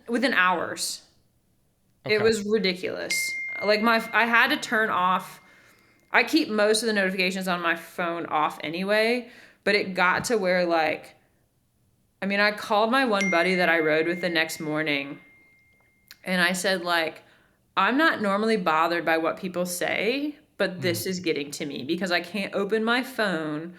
within hours. It Okay. was ridiculous. Like I had to turn off. I keep most of the notifications on my phone off anyway, but it got to where like, I mean, I called my one buddy that I rode with the next morning, and I said like, I'm not normally bothered by what people say, but Mm, this is getting to me because I can't open my phone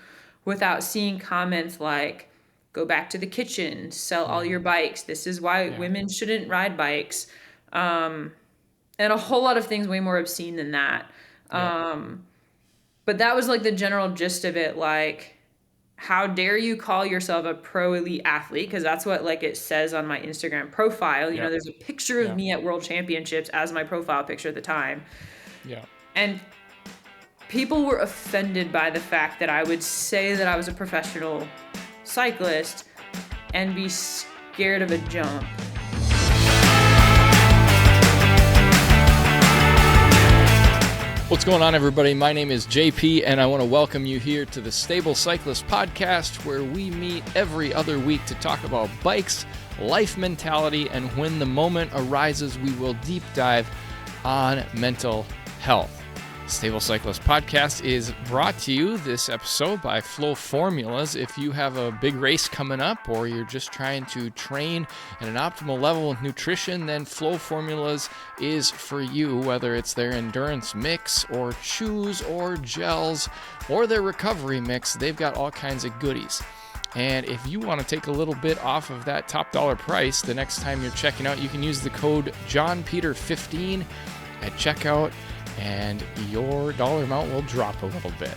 without seeing comments like, go back to the kitchen, sell all your mm, bikes. This is why yeah. women shouldn't ride bikes. Um, and a whole lot of things way more obscene than that. Yep. Um, but that was like the general gist of it. Like, how dare you call yourself a pro elite athlete? Because that's what like it says on my Instagram profile. You know, Yep. there's a picture of Yep. me at World Championships as my profile picture at the time. Yep. And people were offended by the fact that I would say that I was a professional cyclist and be scared of a jump. What's going on, everybody? My name is JP, and I want to welcome you here to the Stable Cyclist Podcast, where we meet every other week to talk about bikes, life mentality, and when the moment arises, we will deep dive on mental health. Stable Cyclist Podcast is brought to you this episode by Flow Formulas. If you have a big race coming up or you're just trying to train at an optimal level of nutrition, then Flow Formulas is for you, whether it's their endurance mix or chews or gels or their recovery mix. They've got all kinds of goodies. And if you want to take a little bit off of that top dollar price the next time you're checking out, you can use the code JohnPeter15 at checkout, and your dollar amount will drop a little bit.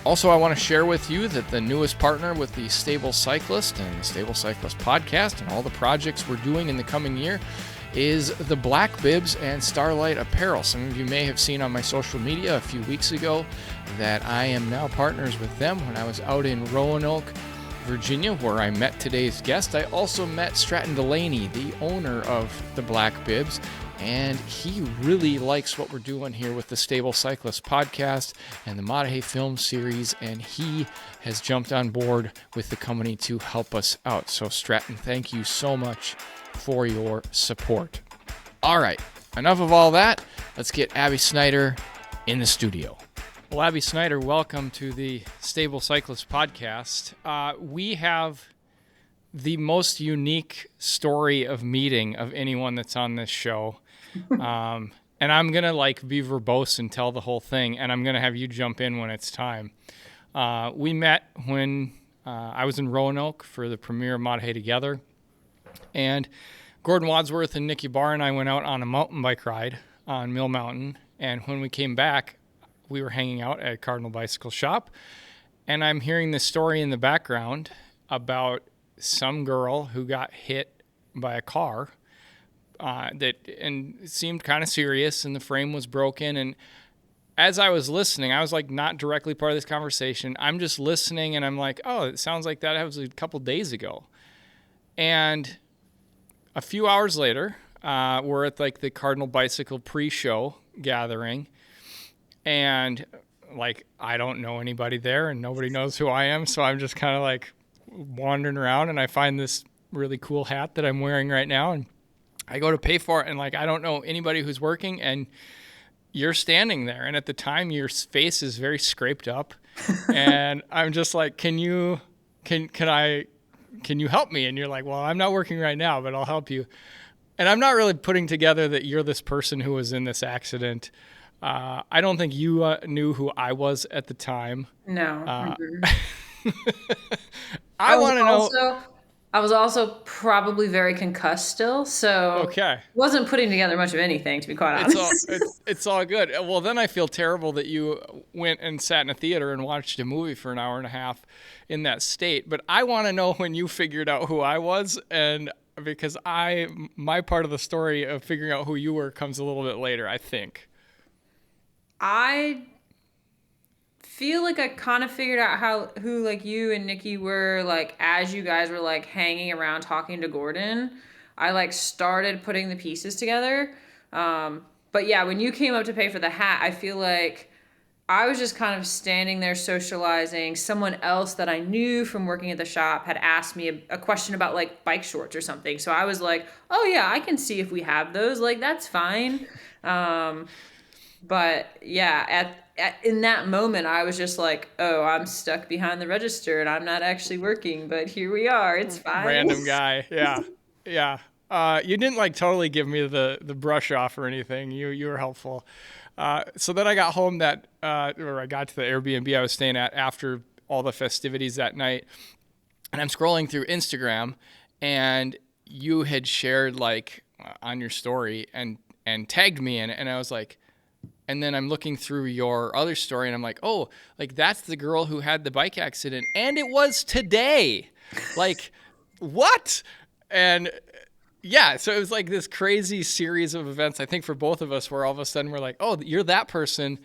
Also, I want to share with you that the newest partner with the Stable Cyclist and the Stable Cyclist Podcast and all the projects we're doing in the coming year is the Black Bibs and Starlight Apparel. Some of you may have seen on my social media a few weeks ago that I am now partners with them. When I was out in Roanoke, Virginia, where I met today's guest, I also met Stratton Delaney, the owner of the Black Bibs, and he really likes what we're doing here with the Stable Cyclist Podcast and the Maah Daah Hey film series, and he has jumped on board with the company to help us out. So Stratton, thank you so much for your support. All right, enough of all that. Let's get Abi Snyder in the studio. Well, Abi Snyder, welcome to the Stable Cyclist Podcast. We have the most unique story of meeting of anyone that's on this show. And I'm going to be verbose and tell the whole thing, and I'm going to have you jump in when it's time. We met when I was in Roanoke for the premiere of Maah Daah Hey together, and Gordon Wadsworth and Nikki Barr and I went out on a mountain bike ride on Mill Mountain, and when we came back, we were hanging out at Cardinal Bicycle Shop, and I'm hearing this story in the background about some girl who got hit by a car and it seemed kind of serious, and the frame was broken. And as I was listening, I was like not directly part of this conversation. I'm just listening, and I'm like, oh, it sounds like that was a couple days ago. And a few hours later, we're at like the Cardinal Bicycle pre-show gathering, and like I don't know anybody there, and nobody knows who I am, so I'm just kind of like wandering around, and I find this really cool hat that I'm wearing right now, and I go to pay for it, and like I don't know anybody who's working, and you're standing there, and at the time your face is very scraped up, and I'm just like, can you help me? And you're like, well, I'm not working right now, but I'll help you. And I'm not really putting together that you're this person who was in this accident. I don't think you knew who I was at the time. No. I want to know. I was also probably very concussed still, so Okay. wasn't putting together much of anything, to be quite honest. It's all good. Well, then I feel terrible that you went and sat in a theater and watched a movie for an hour and a half in that state. But I want to know when you figured out who I was, and because my part of the story of figuring out who you were comes a little bit later, I think. I feel like I kind of figured out who like you and Nikki were like as you guys were like hanging around talking to Gordon. I like started putting the pieces together. But yeah, when you came up to pay for the hat, I feel like I was just kind of standing there socializing. Someone else that I knew from working at the shop had asked me a question about like bike shorts or something. So I was like, oh yeah, I can see if we have those. Like, that's fine. Um, but yeah, in that moment, I was just like, oh, I'm stuck behind the register and I'm not actually working, but here we are. It's fine. Random guy. Yeah. Yeah. You didn't like totally give me the brush off or anything. You were helpful. So then I got home or I got to the Airbnb I was staying at after all the festivities that night, and I'm scrolling through Instagram, and you had shared like on your story and tagged me in it, and I was like, and then I'm looking through your other story, and I'm like, oh, like that's the girl who had the bike accident, and it was today. Like, what? And yeah, so it was like this crazy series of events, I think, for both of us, where all of a sudden we're like, oh, you're that person.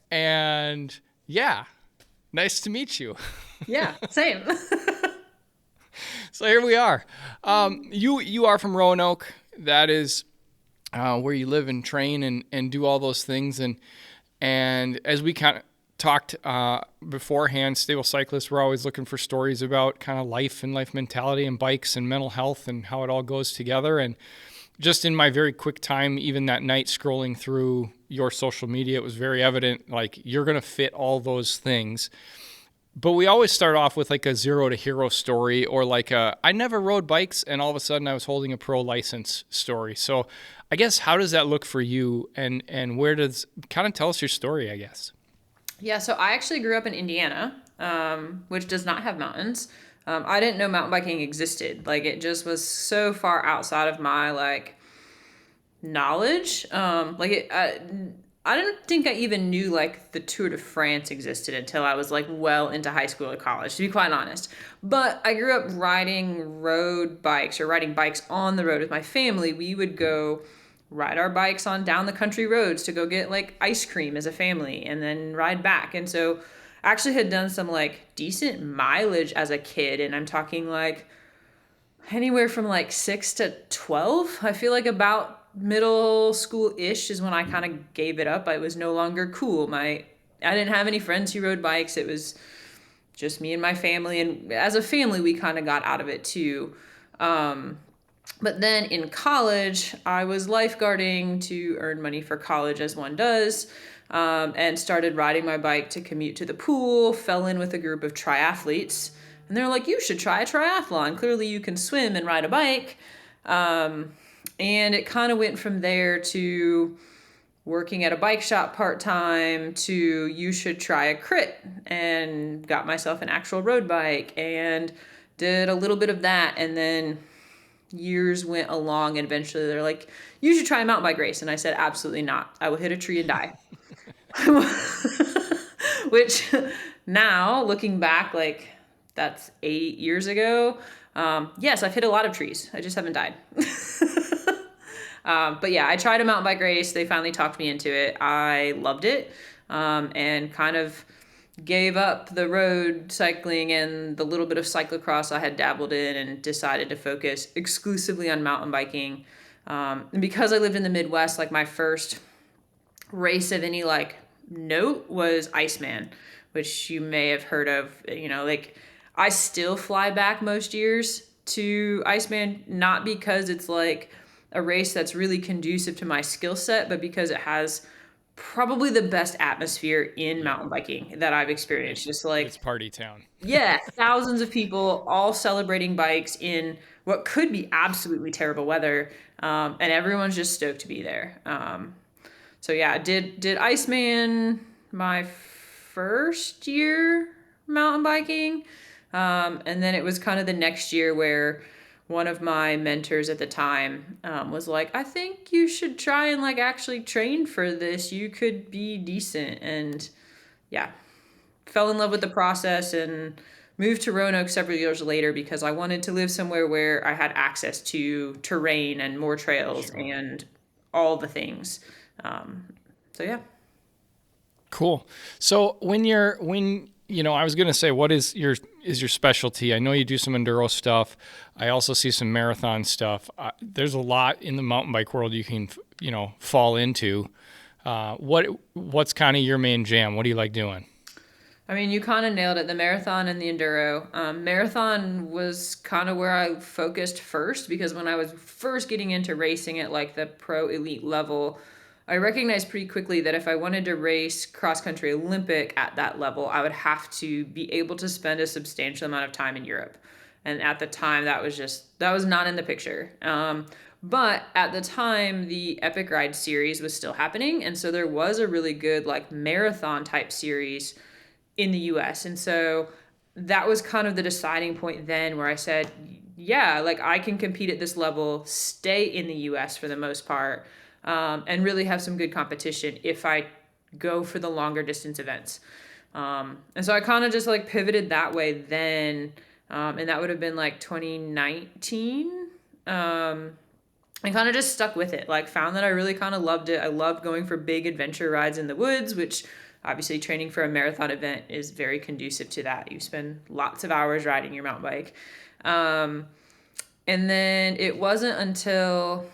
And yeah, nice to meet you. Yeah, same. So here we are. You are from Roanoke. That is where you live and train and do all those things. And as we kind of talked beforehand, Stable Cyclists, we're always looking for stories about kind of life and life mentality and bikes and mental health and how it all goes together. And just in my very quick time, even that night scrolling through your social media, it was very evident, like, you're going to fit all those things. But we always start off with like a zero to hero story, or like I never rode bikes and all of a sudden I was holding a pro license story. So I guess, how does that look for you, and where does, kind of tell us your story, I guess. Yeah, so I actually grew up in Indiana, which does not have mountains. I didn't know mountain biking existed. Like, it just was so far outside of my like knowledge. I didn't think I even knew like the Tour de France existed until I was like well into high school or college, to be quite honest. But I grew up riding road bikes, or riding bikes on the road with my family. We would go ride our bikes on down the country roads to go get like ice cream as a family and then ride back. And so I actually had done some like decent mileage as a kid, and I'm talking like anywhere from like 6 to 12. I feel like about middle school-ish is when I kind of gave it up. I was no longer cool. I didn't have any friends who rode bikes. It was just me and my family, and as a family we kind of got out of it too. But then in college, I was lifeguarding to earn money for college, as one does, and started riding my bike to commute to the pool. Fell in with a group of triathletes, and they're like, you should try a triathlon. Clearly you can swim and ride a bike. And it kind of went from there to working at a bike shop part-time to you should try a crit, and got myself an actual road bike and did a little bit of that. And then years went along, and eventually they're like, you should try a mountain bike race. And I said, absolutely not. I will hit a tree and die. Which now, looking back, like, that's 8 years ago. Yes, I've hit a lot of trees. I just haven't died. But yeah, I tried a mountain bike race. They finally talked me into it. I loved it, and kind of gave up the road cycling and the little bit of cyclocross I had dabbled in, and decided to focus exclusively on mountain biking. And because I lived in the Midwest, like, my first race of any like note was Iceman, which you may have heard of. Like, I still fly back most years to Iceman, not because it's like a race that's really conducive to my skill set, but because it has probably the best atmosphere in mountain biking that I've experienced. Just like, It's party town. yeah, thousands of people all celebrating bikes in what could be absolutely terrible weather, and everyone's just stoked to be there. So yeah, did Iceman my first year mountain biking, and then it was kind of the next year where one of my mentors at the time was like, I think you should try and like actually train for this. You could be decent. And yeah, fell in love with the process and moved to Roanoke several years later because I wanted to live somewhere where I had access to terrain and more trails and all the things. So yeah. Cool. So I was going to say, what is your specialty? I know you do some enduro stuff. I also see some marathon stuff. There's a lot in the mountain bike world you can, fall into. What's kind of your main jam? What do you like doing? I mean, you kind of nailed it. The marathon and the enduro. Marathon was kind of where I focused first because when I was first getting into racing at like the pro elite level, I recognized pretty quickly that if I wanted to race cross country Olympic at that level, I would have to be able to spend a substantial amount of time in Europe. And at the time, that was not in the picture. But at the time, the Epic Ride series was still happening. And so there was a really good like marathon type series in the US. And so that was kind of the deciding point then where I said, yeah, like I can compete at this level, stay in the US for the most part, and really have some good competition if I go for the longer distance events. And so I kind of just like pivoted that way then. And that would have been like 2019. And kind of just stuck with it. Like found that I really kind of loved it. I loved going for big adventure rides in the woods, which obviously training for a marathon event is very conducive to that. You spend lots of hours riding your mountain bike. And then it wasn't until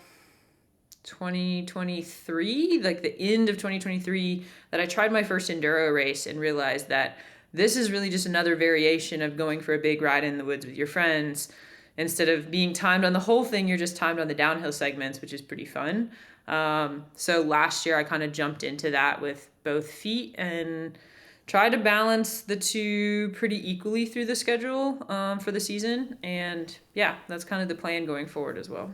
2023, like the end of 2023, that I tried my first enduro race and realized that this is really just another variation of going for a big ride in the woods with your friends. Instead of being timed on the whole thing, you're just timed on the downhill segments, which is pretty fun. So last year I kind of jumped into that with both feet and tried to balance the two pretty equally through the schedule for the season. And yeah, that's kind of the plan going forward as well.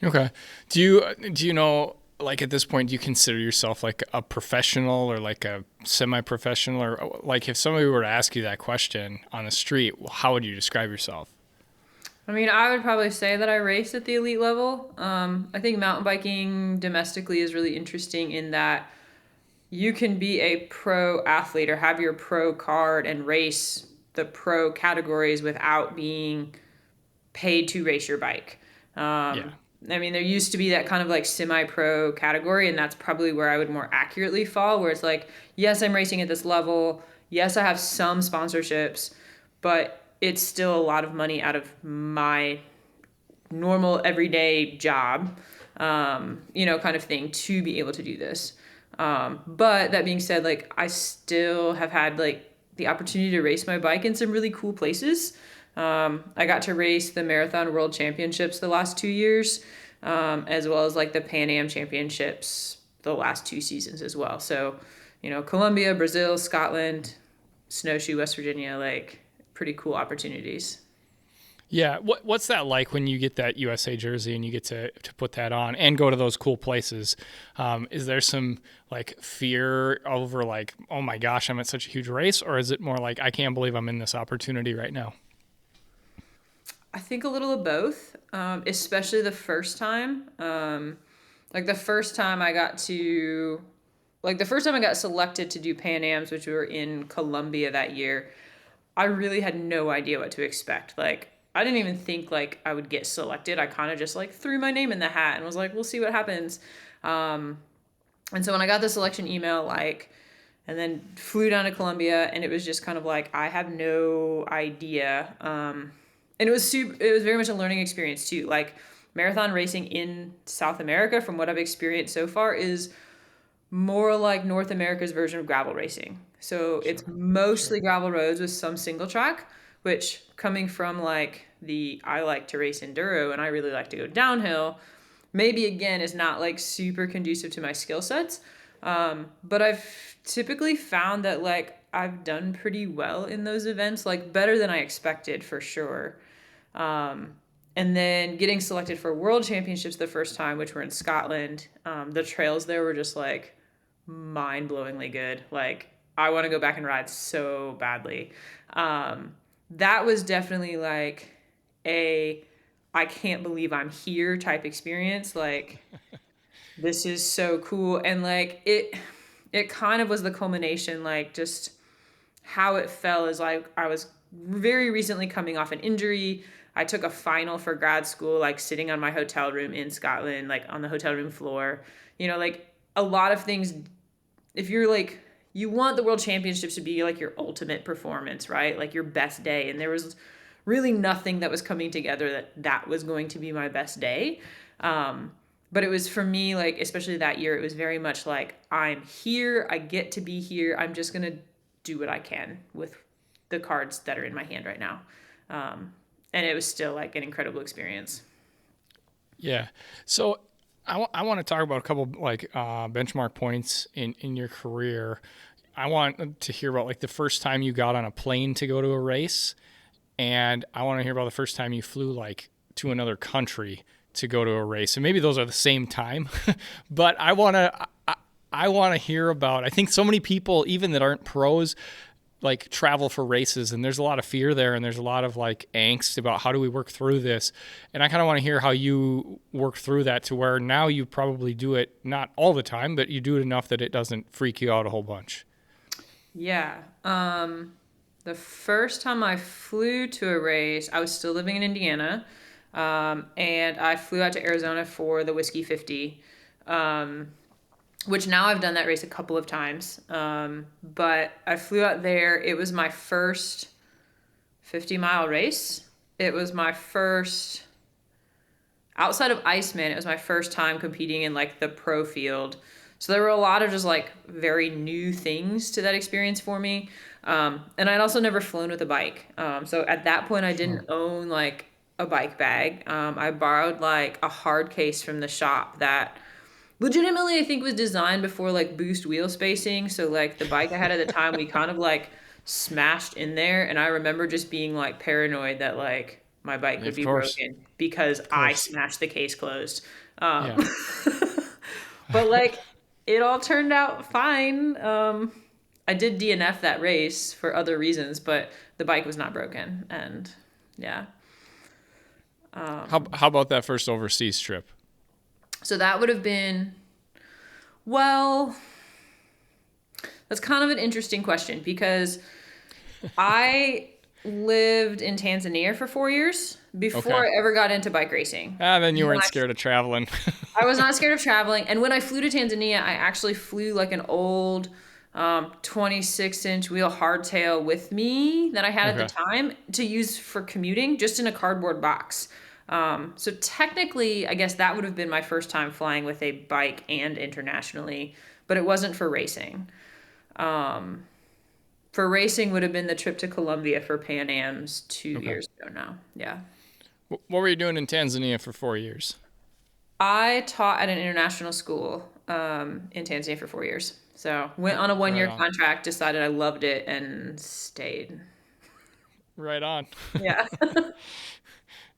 Okay. Do you know, like at this point, do you consider yourself like a professional or like a semi-professional, or like if somebody were to ask you that question on the street, how would you describe yourself? I mean, I would probably say that I race at the elite level. I think mountain biking domestically is really interesting in that you can be a pro athlete or have your pro card and race the pro categories without being paid to race your bike. Yeah. I mean, there used to be that kind of like semi-pro category, and that's probably where I would more accurately fall, where it's like, yes, I'm racing at this level. Yes, I have some sponsorships, but it's still a lot of money out of my normal everyday job, kind of thing to be able to do this. But that being said, like I still have had like the opportunity to race my bike in some really cool places. I got to race the Marathon World Championships the last 2 years, as well as like the Pan Am Championships the last 2 seasons as well. So, Colombia, Brazil, Scotland, Snowshoe, West Virginia, like pretty cool opportunities. Yeah. What's that like when you get that USA jersey and you get to put that on and go to those cool places? Is there some like fear over like, oh my gosh, I'm at such a huge race? Or is it more like, I can't believe I'm in this opportunity right now? I think a little of both, especially the first time. Like the first time I got to, like the first time I got selected to do Pan Ams, which were in Colombia that year, I really had no idea what to expect. Like I didn't even think like I would get selected. I kind of just like threw my name in the hat and was like, we'll see what happens. And so when I got the selection email, like, and then flew down to Colombia, and it was just kind of like I have no idea. And it was very much a learning experience too. Like marathon racing in South America, from what I've experienced so far, is more like North America's version of gravel racing. So it's mostly gravel roads with some single track, which coming from like I like to race enduro and I really like to go downhill, maybe again is not like super conducive to my skill sets. But I've typically found that like I've done pretty well in those events, like better than I expected for sure. And then getting selected for world championships the first time, which were in Scotland, the trails there were just like mind-blowingly good. Like I want to go back and ride so badly. That was definitely like I can't believe I'm here type experience. Like this is so cool. And like it kind of was the culmination, like just how it fell is like I was very recently coming off an injury. I took a final for grad school, like sitting on my hotel room in Scotland, like on the hotel room floor. Like a lot of things, if you're like, you want the world championships to be like your ultimate performance, right? Like your best day. And there was really nothing that was coming together that was going to be my best day. but it was for me, like, especially that year, it was very much like, I'm here, I get to be here, I'm just going to do what I can with the cards that are in my hand right now. And it was still like an incredible experience. Yeah. So I want to talk about a couple like benchmark points in your career. I want to hear about like the first time you got on a plane to go to a race, and I want to hear about the first time you flew like to another country to go to a race. And maybe those are the same time, but I want to hear about, I think so many people, even that aren't pros, like travel for races, and there's a lot of fear there, and there's a lot of like angst about how do we work through this. And I kind of want to hear how you work through that to where now you probably do it not all the time, but you do it enough that it doesn't freak you out a whole bunch. Yeah. The first time I flew to a race, I was still living in Indiana. And I flew out to Arizona for the Whiskey 50. Which now I've done that race a couple of times. But I flew out there. It was my first 50-mile race. It was my first, outside of Iceman, it was my first time competing in like the pro field. So there were a lot of just like very new things to that experience for me. And I'd also never flown with a bike. So at that point, I didn't own like a bike bag. I borrowed like a hard case from the shop that legitimately I think was designed before like boost wheel spacing. So like the bike I had at the time, we kind of like smashed in there, and I remember just being like paranoid that like my bike would Of be course. broken because Of I course. smashed the case closed. Yeah. But like it all turned out fine. I did DNF that race for other reasons, but the bike was not broken, and yeah. How about that first overseas trip? So that would have been, well, that's kind of an interesting question because I lived in Tanzania for 4 years before Okay. I ever got into bike racing. Then you When weren't scared of traveling. I was not scared of traveling. And when I flew to Tanzania, I actually flew like an old 26-inch wheel hardtail with me that I had at the Okay. time to use for commuting, just in a cardboard box. So technically, I guess that would have been my first time flying with a bike and internationally, but it wasn't for racing. For racing would have been the trip to Colombia for Pan Am's 2 years Okay. ago now. Yeah. What were you doing in Tanzania for 4 years? I taught at an international school in Tanzania for 4 years. So went on a Right 1 year on. contract, decided I loved it, and stayed. Right on. Yeah.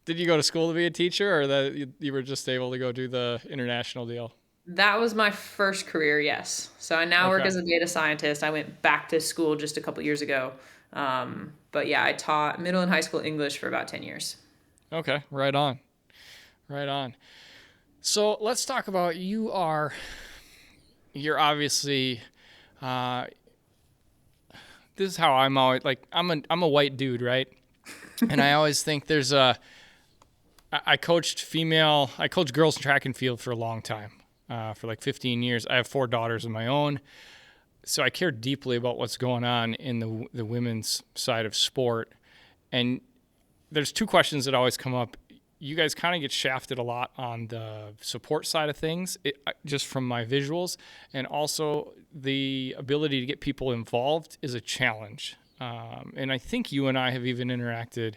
Did you go to school to be a teacher, or that you were just able to go do the international deal? That was my first career, yes. So I now work Okay. as a data scientist. I went back to school just a couple years ago. But yeah, I taught middle and high school English for about 10 years. Okay. Right on. Right on. So let's talk about you're obviously uh, this is how I'm always like I'm a white dude, right? And I always think there's a I coached girls track and field for a long time, for like 15 years. I have 4 daughters of my own, so I care deeply about what's going on in the women's side of sport. And there's two questions that always come up. You guys kind of get shafted a lot on the support side of things, just from my visuals, and also the ability to get people involved is a challenge. And I think you and I have even interacted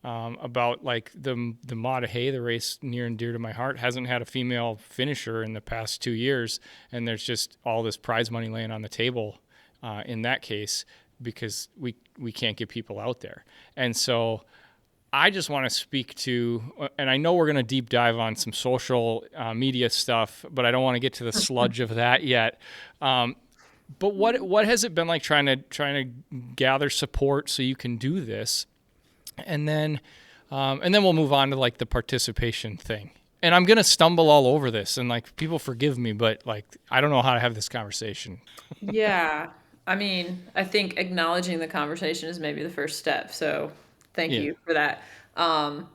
about like the Maah Daah Hey, the race near and dear to my heart, hasn't had a female finisher in the past 2 years, and there's just all this prize money laying on the table in that case because we can't get people out there. And so I just want to speak to, and I know we're going to deep dive on some social media stuff, but I don't want to get to the sludge of that yet. But what has it been like trying to gather support so you can do this, and then we'll move on to like the participation thing. And I'm gonna stumble all over this, and like people forgive me, but like I don't know how to have this conversation. Yeah. I mean, I think acknowledging the conversation is maybe the first step. So thank Yeah. you for that. Um,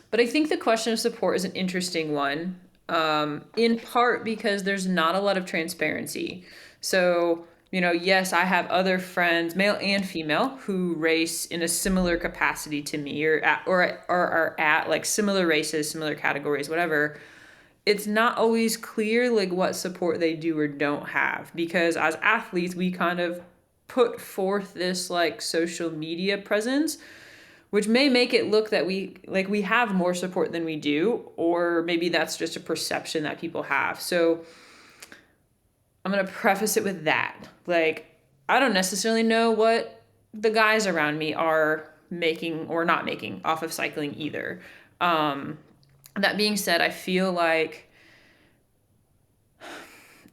but I think the question of support is an interesting one, in part because there's not a lot of transparency. So, yes, I have other friends, male and female, who race in a similar capacity to me or are at like similar races, similar categories, whatever. it's not always clear like what support they do or don't have, because as athletes we kind of put forth this like social media presence, which may make it look that we have more support than we do, or maybe that's just a perception that people have. So I'm going to preface it with that. Like, I don't necessarily know what the guys around me are making or not making off of cycling either. That being said, I feel like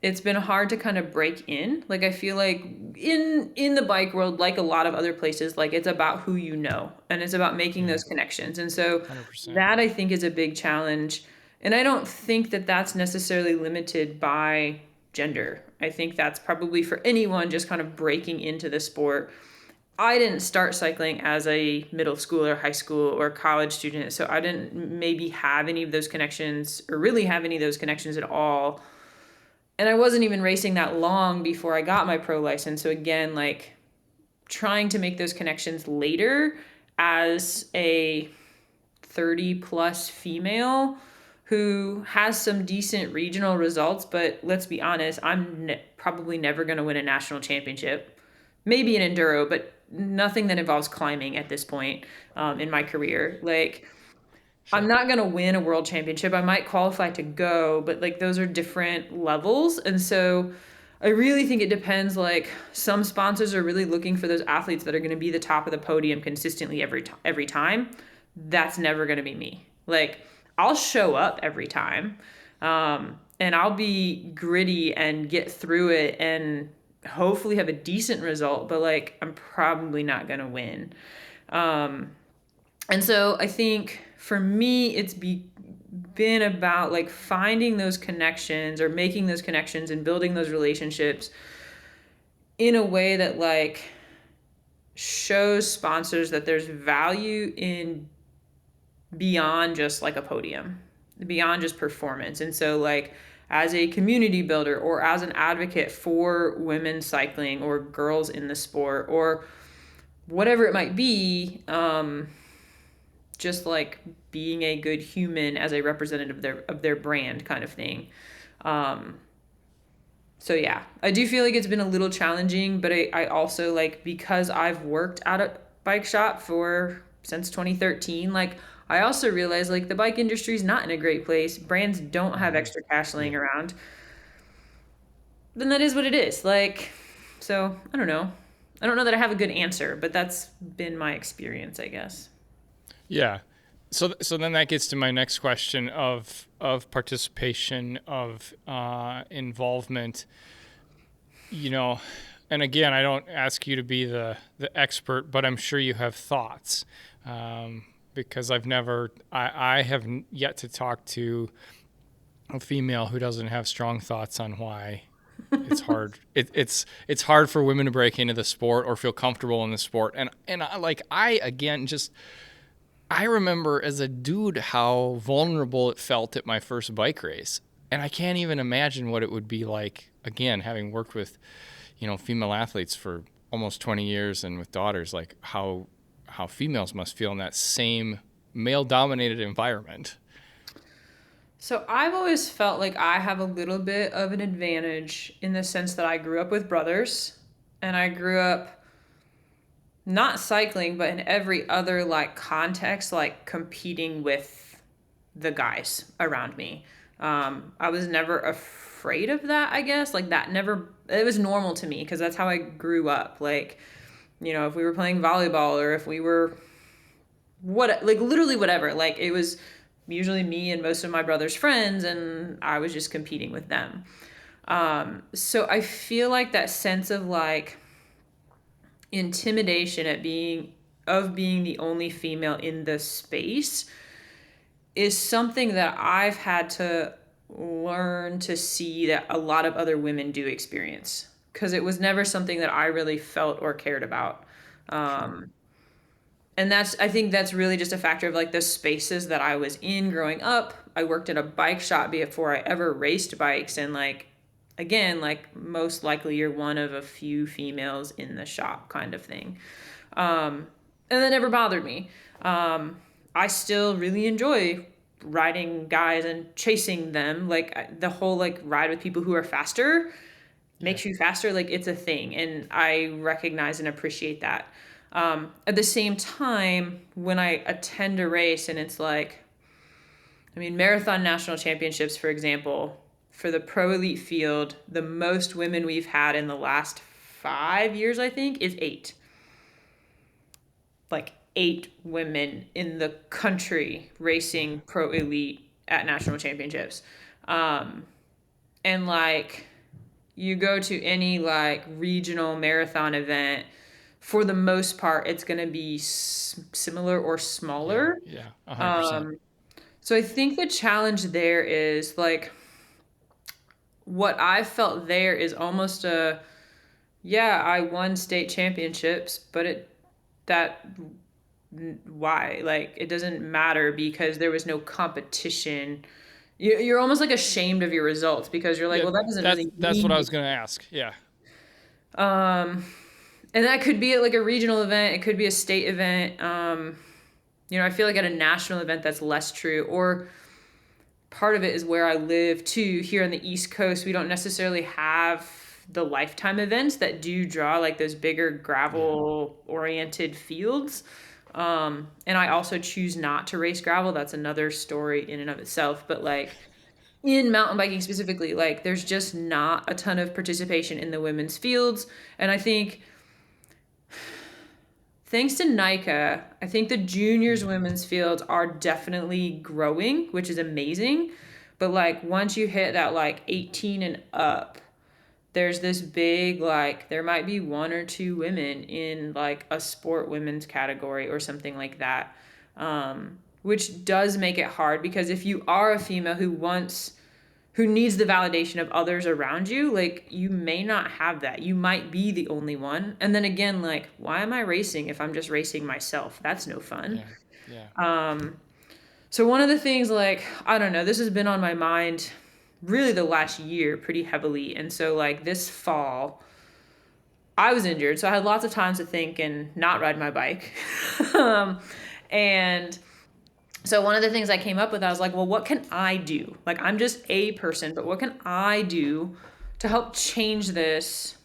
it's been hard to kind of break in. Like, I feel like in the bike world, like a lot of other places, like it's about who you know and it's about making those connections. And so 100%. that I think is a big challenge. And I don't think that that's necessarily limited by gender. I think that's probably for anyone just kind of breaking into the sport. I didn't start cycling as a middle school or high school or college student, so I didn't maybe have any of those connections or really have any of those connections at all. And I wasn't even racing that long before I got my pro license. So again, like trying to make those connections later as a 30 plus female who has some decent regional results, but let's be honest, I'm probably never going to win a national championship. Maybe an enduro, but nothing that involves climbing at this point in my career. Like, I'm not going to win a world championship. I might qualify to go, but like those are different levels. And so I really think it depends. Like, some sponsors are really looking for those athletes that are going to be the top of the podium consistently every time. That's never going to be me. Like, I'll show up every time, and I'll be gritty and get through it and hopefully have a decent result, but like I'm probably not going to win. And so I think for me, it's been about like finding those connections or making those connections and building those relationships in a way that like shows sponsors that there's value in beyond just like a podium, beyond just performance. And so like as a community builder or as an advocate for women cycling or girls in the sport or whatever it might be, just like being a good human as a representative of their brand kind of thing. So yeah, I do feel like it's been a little challenging, but I also like, because I've worked at a bike shop since 2013, like I also realize like the bike industry is not in a great place. Brands don't have extra cash laying around. Then that is what it is. Like, so I don't know. I don't know that I have a good answer, but that's been my experience, I guess. Yeah. So then that gets to my next question of participation, of involvement, and again, I don't ask you to be the expert, but I'm sure you have thoughts, because I have yet to talk to a female who doesn't have strong thoughts on why it's hard. It's hard for women to break into the sport or feel comfortable in the sport. And I remember as a dude how vulnerable it felt at my first bike race. And I can't even imagine what it would be like, again, having worked with, female athletes for almost 20 years and with daughters, like how females must feel in that same male-dominated environment. So I've always felt like I have a little bit of an advantage in the sense that I grew up with brothers and I grew up not cycling, but in every other like context, like competing with the guys around me. I was never afraid of that, I guess. Like it was normal to me because that's how I grew up. Like, if we were playing volleyball or if we were literally whatever, like it was usually me and most of my brother's friends and I was just competing with them. So I feel like that sense of like intimidation being the only female in the space is something that I've had to learn to see that a lot of other women do experience, because it was never something that I really felt or cared about. And I think that's really just a factor of like the spaces that I was in growing up. I worked at a bike shop before I ever raced bikes, and like again, like most likely you're one of a few females in the shop kind of thing. And that never bothered me. I still really enjoy riding guys and chasing them. Like the whole like ride with people who are faster makes you faster. Like it's a thing. And I recognize and appreciate that. At the same time, when I attend a race and it's like, I mean, marathon national championships, for example, for the pro elite field, the most women we've had in the last 5 years, I think, is 8. Like 8 women in the country racing pro elite at national championships. And like you go to any like regional marathon event, for the most part, it's going to be similar or smaller. Yeah, 100%. So I think the challenge there is like what I felt there is almost a, yeah, I won state championships, but that why? Like it doesn't matter because there was no competition. You're almost like ashamed of your results because you're like, Yeah, well, that doesn't that's really that's what mean. I was going to ask. Yeah. And that could be at like a regional event. It could be a state event. I feel like at a national event that's less true. Or part of it is where I live too. Here on the East Coast, we don't necessarily have the lifetime events that do draw like those bigger gravel oriented fields. And I also choose not to race gravel. That's another story in and of itself. But like in mountain biking specifically, like there's just not a ton of participation in the women's fields. And I think thanks to NICA, I think the juniors women's fields are definitely growing, which is amazing. But like once you hit that like 18 and up, there's this big like there might be 1 or 2 women in like a sport women's category or something like that, which does make it hard because if you are a female who needs the validation of others around you, like you may not have that. You might be the only one. And then again, like, why am I racing if I'm just racing myself? That's no fun. Yeah. So one of the things, like, I don't know, this has been on my mind really the last year pretty heavily. And so like this fall, I was injured. So I had lots of time to think and not ride my bike. And so one of the things I came up with, I was like, well, what can I do? Like, I'm just a person, but what can I do to help change this,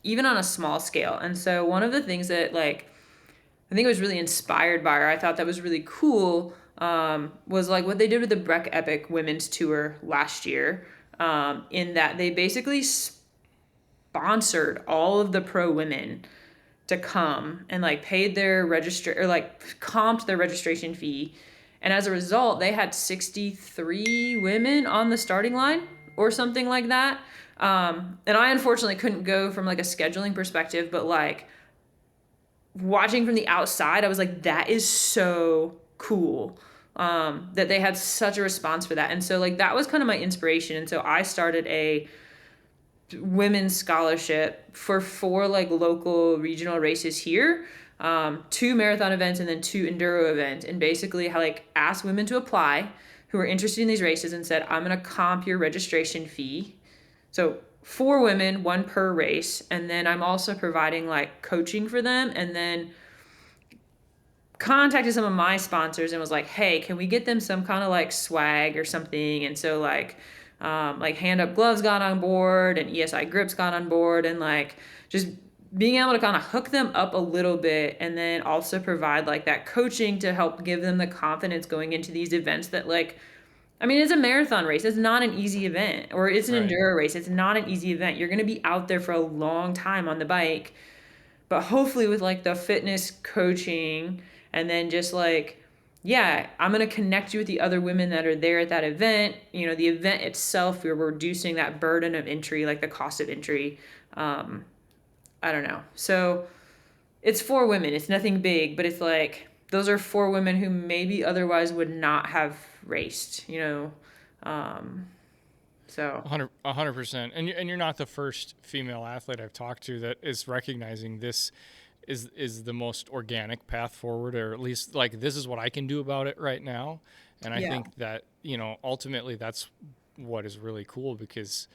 even on a small scale? And so one of the things that, like, I think I was really inspired by, or I thought that was really cool, was like what they did with the Breck Epic Women's Tour last year, in that they basically sponsored all of the pro women to come and like paid their register or like comped their registration fee. And as a result, they had 63 women on the starting line or something like that. And I unfortunately couldn't go from like a scheduling perspective, but like watching from the outside, I was like, that is so cool, that they had such a response for that. And so like that was kind of my inspiration. And so I started a women's scholarship for 4 like local regional races here, 2 marathon events and then 2 enduro events, and basically like asked women to apply who are interested in these races and said, I'm going to comp your registration fee. So 4 women, 1 per race. And then I'm also providing like coaching for them, and then contacted some of my sponsors and was like, hey, can we get them some kind of like swag or something? And so like Hand Up Gloves got on board and ESI Grips got on board, and like just being able to kind of hook them up a little bit, and then also provide like that coaching to help give them the confidence going into these events that like, I mean, it's a marathon race. It's not an easy event, or it's an enduro race. It's not an easy event. You're going to be out there for a long time on the bike, but hopefully with like the fitness coaching and then just like, yeah, I'm going to connect you with the other women that are there at that event. You know, the event itself, we're reducing that burden of entry, like the cost of entry. I don't know. So it's 4 women. It's nothing big, but it's like, those are 4 women who maybe otherwise would not have raced, you know? So 100%. And you're not the first female athlete I've talked to that is recognizing this is the most organic path forward, or at least like this is what I can do about it right now. And I think that, ultimately that's what is really cool, because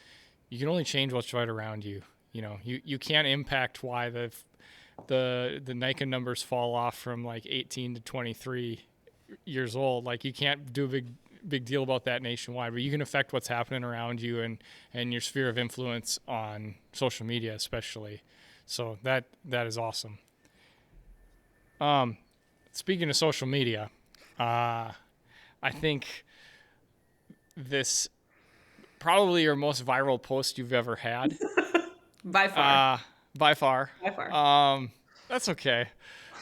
you can only change what's right around you. You can't impact why the NICA numbers fall off from like 18 to 23 years old. Like you can't do a big big deal about that nationwide, but you can affect what's happening around you and your sphere of influence on social media, especially. So that is awesome. Speaking of social media, I think this probably your most viral post you've ever had. By far. By far. By far. That's okay.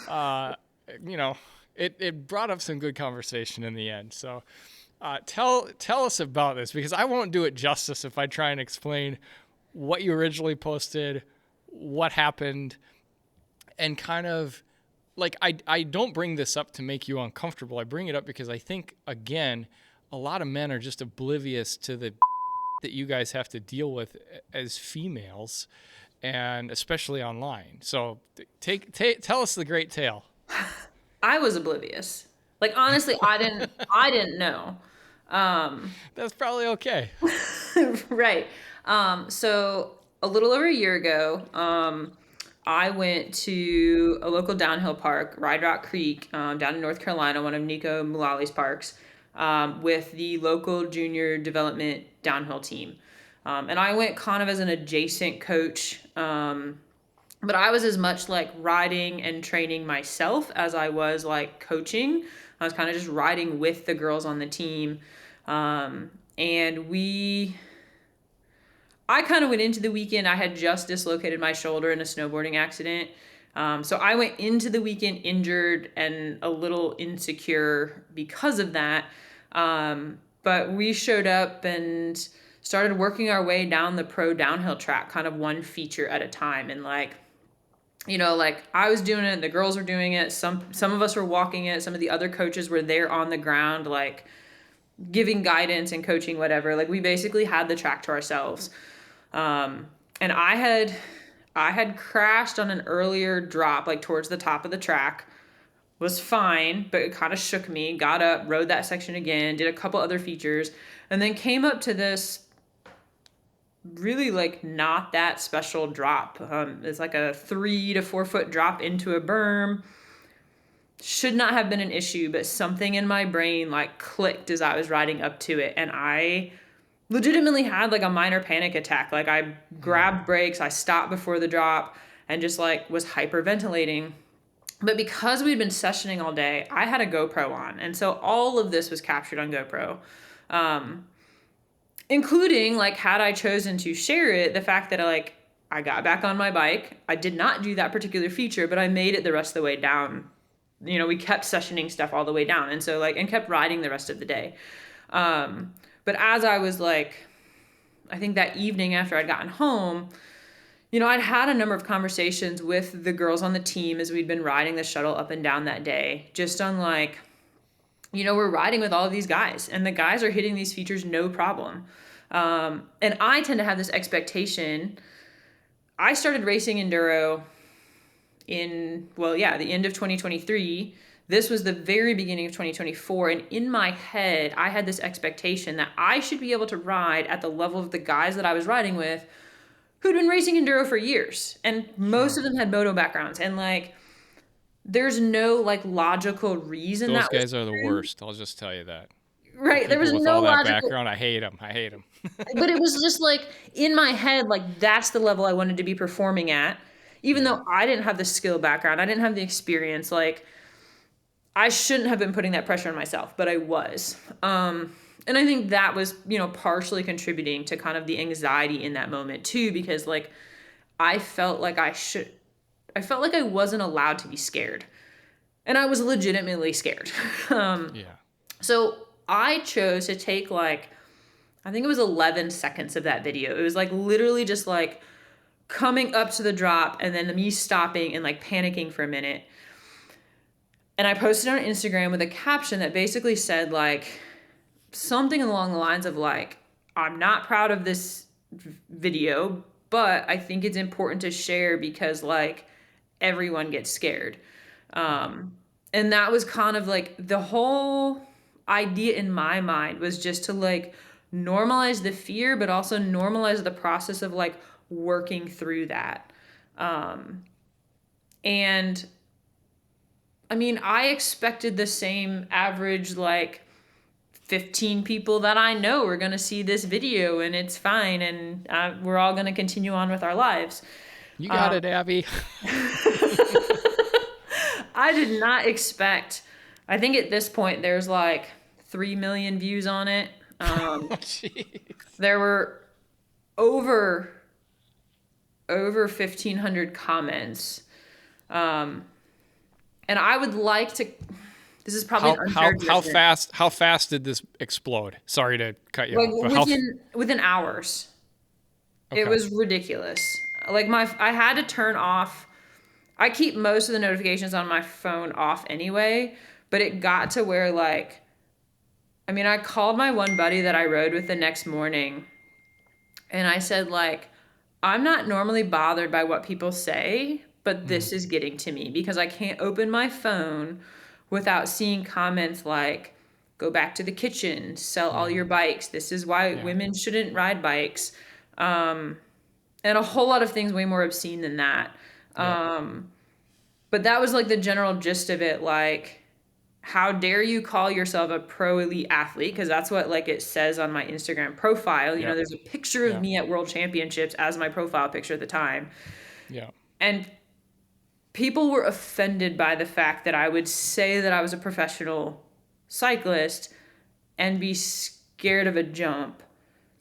You know, it brought up some good conversation in the end. So tell us about this, because I won't do it justice if I try and explain what you originally posted, what happened, and kind of like I don't bring this up to make you uncomfortable. I bring it up because I think, again, a lot of men are just oblivious to the that you guys have to deal with as females, and especially online. So tell us the great tale. I was oblivious. Like, honestly, I didn't know. That's probably okay. Right. So a little over a year ago, I went to a local downhill park, Ride Rock Creek, down in North Carolina, one of Nico Mulali's parks, with the local junior development downhill team. And I went kind of as an adjacent coach, but I was as much like riding and training myself as I was like coaching. I was kind of just riding with the girls on the team. And I kind of went into the weekend. I had just dislocated my shoulder in a snowboarding accident. So I went into the weekend injured and a little insecure because of that. But we showed up and started working our way down the pro downhill track, kind of one feature at a time. And like, you know, like I was doing it, the girls were doing it. Some of us were walking it. Some of the other coaches were there on the ground, like giving guidance and coaching, whatever. Like we basically had the track to ourselves. And I had crashed on an earlier drop, like towards the top of the track, was fine, but it kind of shook me, got up, rode that section again, did a couple other features, and then came up to this really like not that special drop. It's like a 3 to 4 foot drop into a berm. Should not have been an issue, but something in my brain like clicked as I was riding up to it, and I legitimately had like a minor panic attack. Like I grabbed brakes, I stopped before the drop, and just like was hyperventilating. But because we'd been sessioning all day, I had a GoPro on, and so all of this was captured on GoPro. Including, like, had I chosen to share it, the fact that, like, I got back on my bike. I did not do that particular feature, but I made it the rest of the way down. You know, we kept sessioning stuff all the way down. And so, like, and kept riding the rest of the day. But as I was, like, I think that evening after I'd gotten home, you know, I'd had a number of conversations with the girls on the team as we'd been riding the shuttle up and down that day, just on, like, you know, we're riding with all of these guys, and the guys are hitting these features no problem. And I tend to have this expectation. I started racing Enduro in, the end of 2023. This was the very beginning of 2024. And in my head, I had this expectation that I should be able to ride at the level of the guys that I was riding with who'd been racing Enduro for years. And most of them had moto backgrounds. And, like, there's no like logical reason Those that guys are the worst. I'll just tell you that. Right. There was with no all that logical background. I hate them. but it was just like in my head, like that's the level I wanted to be performing at, even though I didn't have the skill background. I didn't have the experience. Like I shouldn't have been putting that pressure on myself, but I was. And I think that was, you know, partially contributing to kind of the anxiety in that moment too, because like I felt like I felt like I wasn't allowed to be scared. And I was legitimately scared. So I chose to take like, I think it was 11 seconds of that video. It was like literally just like coming up to the drop and then me stopping and like panicking for a minute. And I posted on Instagram with a caption that basically said like something along the lines of like, I'm not proud of this video, but I think it's important to share because like everyone gets scared. And that was kind of like the whole idea in my mind was just to like normalize the fear, but also normalize the process of like working through that. And I mean, I expected the same average like 15 people that I know are going to see this video and it's fine. And we're all going to continue on with our lives. You got it, Abby. I did not expect, I think at this point there's like 3 million views on it. Jeez. There were over 1,500 comments. And I would like to, this is probably an unfair judgment. How fast did this explode? Sorry to cut you Like off. But within hours. Okay. It was ridiculous. Like I had to turn off, I keep most of the notifications on my phone off anyway, but it got to where like, I called my one buddy that I rode with the next morning and I said like, I'm not normally bothered by what people say, but this is getting to me because I can't open my phone without seeing comments like, go back to the kitchen, sell all your bikes. This is why women shouldn't ride bikes. And a whole lot of things way more obscene than that. But that was like the general gist of it. Like, how dare you call yourself a pro elite athlete? Because that's what like it says on my Instagram profile. You know, there's a picture of me at World Championships as my profile picture at the time. Yeah. And people were offended by the fact that I would say that I was a professional cyclist and be scared of a jump.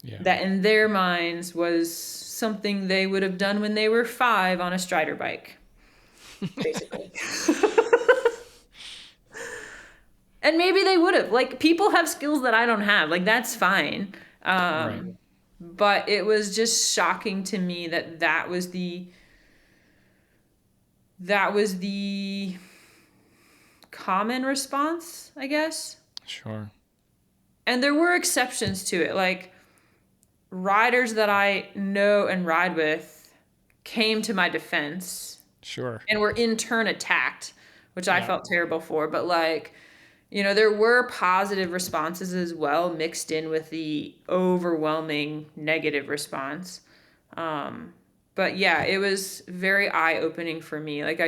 Yeah. That in their minds was something they would have done when they were 5 on a Strider bike, basically. And maybe they would have. Like, people have skills that I don't have. Like, that's fine. Right. But it was just shocking to me that that was the common response, I guess. Sure. And there were exceptions to it. Like, riders that I know and ride with came to my defense. Sure. And were in turn attacked, which I felt terrible for. But like, you know, there were positive responses as well, mixed in with the overwhelming negative response. But yeah, it was very eye-opening for me. Like,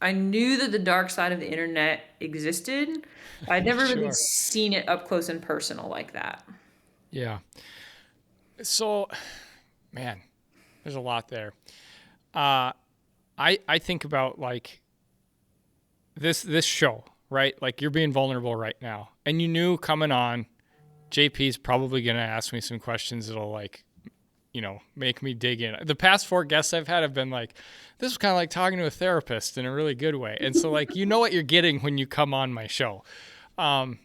I knew that the dark side of the internet existed. I'd never really seen it up close and personal like that. Yeah. So, man, there's a lot there. I think about like this show, right? Like, you're being vulnerable right now, and you knew coming on, JP's probably going to ask me some questions that'll like, you know, make me dig in. The past 4 guests I've had have been like, this is kind of like talking to a therapist in a really good way. And so like, you know what you're getting when you come on my show. But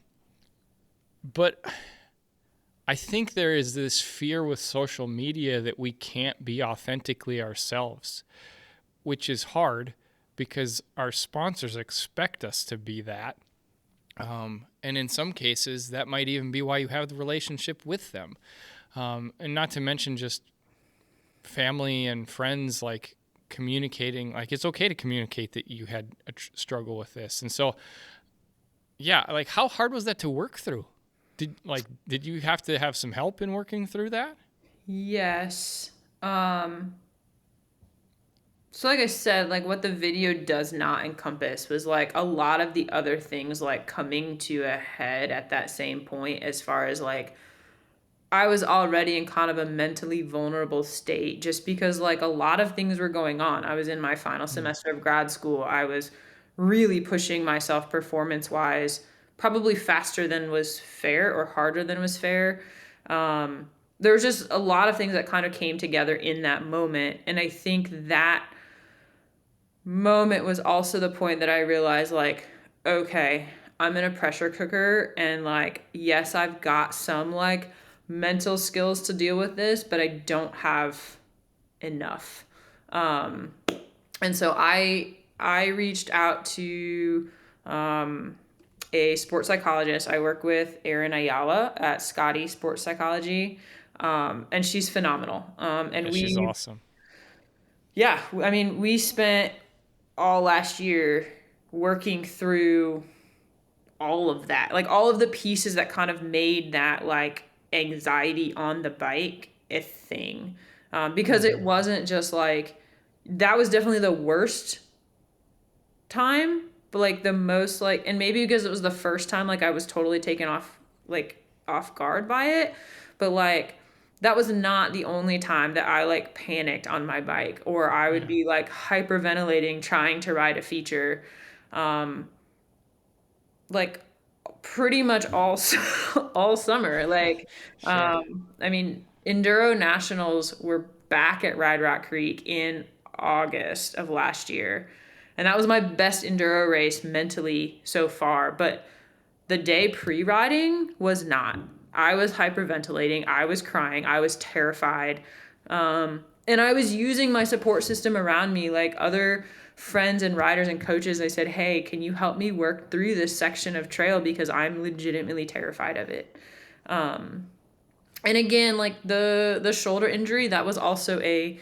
I think there is this fear with social media that we can't be authentically ourselves, which is hard because our sponsors expect us to be that. And in some cases, that might even be why you have the relationship with them. And not to mention just family and friends, like communicating, like it's okay to communicate that you had a struggle with this. And so, yeah, like how hard was that to work through? Did you have to have some help in working through that? Yes. So like I said, like what the video does not encompass was like a lot of the other things like coming to a head at that same point, as far as like I was already in kind of a mentally vulnerable state just because like a lot of things were going on. I was in my final semester of grad school. I was really pushing myself performance-wise, probably faster than was fair or harder than was fair. There was just a lot of things that kind of came together in that moment. And I think that moment was also the point that I realized like, okay, I'm in a pressure cooker and like, yes, I've got some like mental skills to deal with this, but I don't have enough. And so I reached out to a sports psychologist. I work with Erin Ayala at Scotty Sports Psychology, and she's phenomenal. And she's awesome. Yeah, I mean, we spent all last year working through all of that, like all of the pieces that kind of made that like anxiety on the bike a thing, because it wasn't just like, that was definitely the worst time, But like the most like, and maybe because it was the first time like I was totally taken off guard by it, but like that was not the only time that I like panicked on my bike, or I would Yeah. be like hyperventilating trying to ride a feature. Um, like pretty much all summer. Like, Sure. I mean, Enduro Nationals were back at Ride Rock Creek in August of last year, and that was my best enduro race mentally so far. But the day pre-riding was not. I was hyperventilating. I was crying. I was terrified. And I was using my support system around me, like other friends and riders and coaches. I said, hey, can you help me work through this section of trail because I'm legitimately terrified of it. And again, like the shoulder injury, that was also a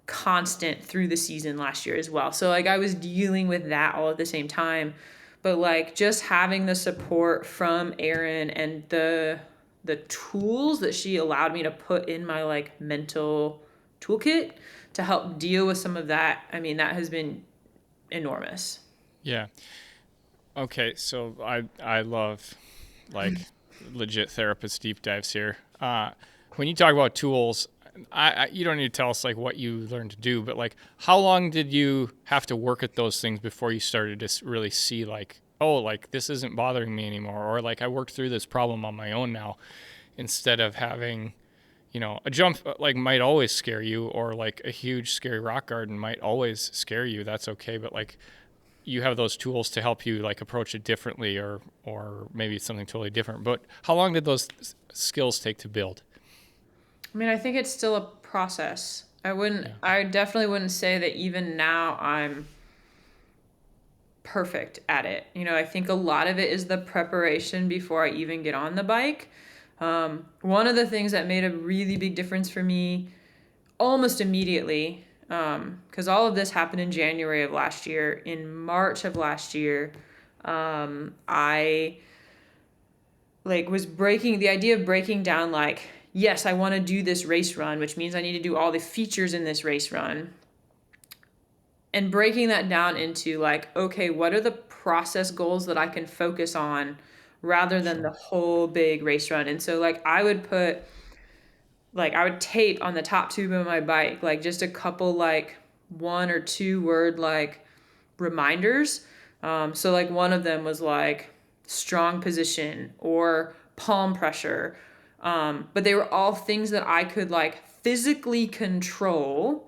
constant through the season last year as well. So like I was dealing with that all at the same time. But like just having the support from Erin and the tools that she allowed me to put in my like mental toolkit to help deal with some of that, I mean, that has been enormous. Yeah. Okay, so I love like legit therapist deep dives here. When you talk about tools, you don't need to tell us like what you learned to do, but like how long did you have to work at those things before you started to really see like, oh, like this isn't bothering me anymore, or like I worked through this problem on my own now, instead of having, a jump like might always scare you, or like a huge scary rock garden might always scare you. That's okay, but like you have those tools to help you like approach it differently, or maybe it's something totally different. But how long did those skills take to build? I mean, I think it's still a process. Yeah. I definitely wouldn't say that even now I'm perfect at it. I think a lot of it is the preparation before I even get on the bike. One of the things that made a really big difference for me almost immediately, because all of this happened in January of last year. In March of last year, I like was breaking the idea of breaking down like, yes, I want to do this race run, which means I need to do all the features in this race run, and breaking that down into like, okay, what are the process goals that I can focus on rather than the Sure. whole big race run. And so like I would tape on the top tube of my bike like just a couple like 1 or 2 word like reminders. So like one of them was like strong position or palm pressure. But they were all things that I could like physically control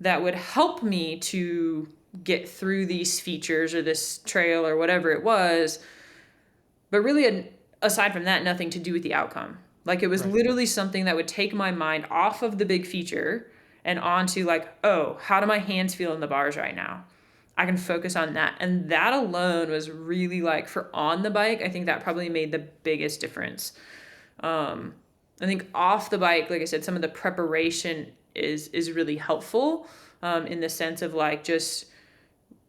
that would help me to get through these features or this trail or whatever it was. But really, aside from that, nothing to do with the outcome. Like it was Right. literally something that would take my mind off of the big feature and onto like, oh, how do my hands feel in the bars right now? I can focus on that. And that alone was really like for on the bike, I think that probably made the biggest difference. I think off the bike, like I said, some of the preparation is really helpful in the sense of like just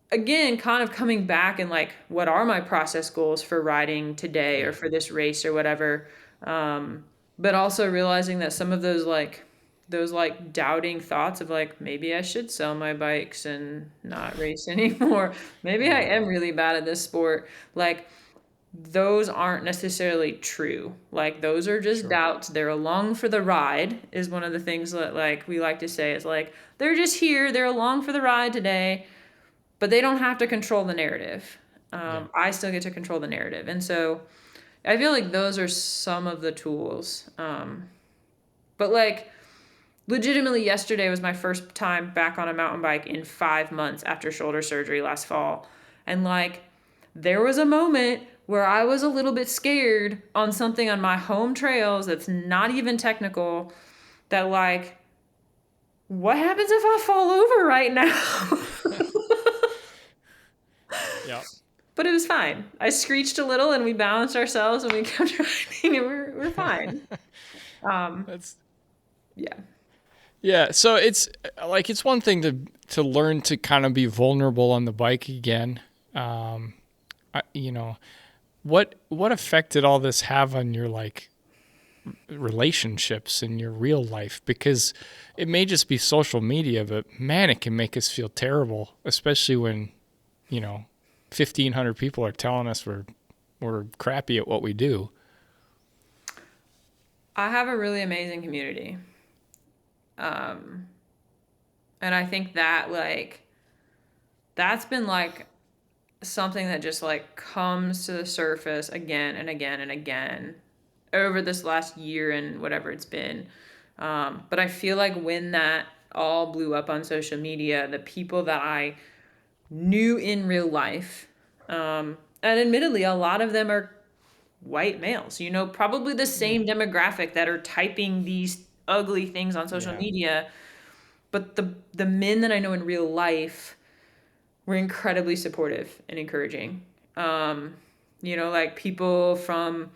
again kind of coming back and like what are my process goals for riding today or Yeah. for this race or whatever. But also realizing that some of those like doubting thoughts of like maybe I should sell my bikes and not race anymore. Maybe I Yeah. am really bad at this sport. Like those aren't necessarily true. Like those are just Sure. doubts. They're along for the ride is one of the things that like we like to say is like they're just here, they're along for the ride today, but they don't have to control the narrative. Yeah. I still get to control the narrative. And so I feel like those are some of the tools. But like legitimately yesterday was my first time back on a mountain bike in 5 months after shoulder surgery last fall. And like there was a moment where I was a little bit scared on something on my home trails that's not even technical, that like what happens if I fall over right now? Yeah. But it was fine. I screeched a little and we balanced ourselves and we kept riding and we're fine. Um, That's yeah. Yeah, so it's like it's one thing to learn to kind of be vulnerable on the bike again. Um, what effect did all this have on your like relationships in your real life? Because it may just be social media, but man, it can make us feel terrible, especially when you know 1,500 people are telling us we're crappy at what we do. I have a really amazing community. And I think that like that's been like something that just like comes to the surface again and again and again over this last year and whatever it's been. But I feel like when that all blew up on social media, the people that I knew in real life, and admittedly, a lot of them are white males, probably the same demographic that are typing these ugly things on social Yeah. media. But the men that I know in real life were incredibly supportive and encouraging. Like people from,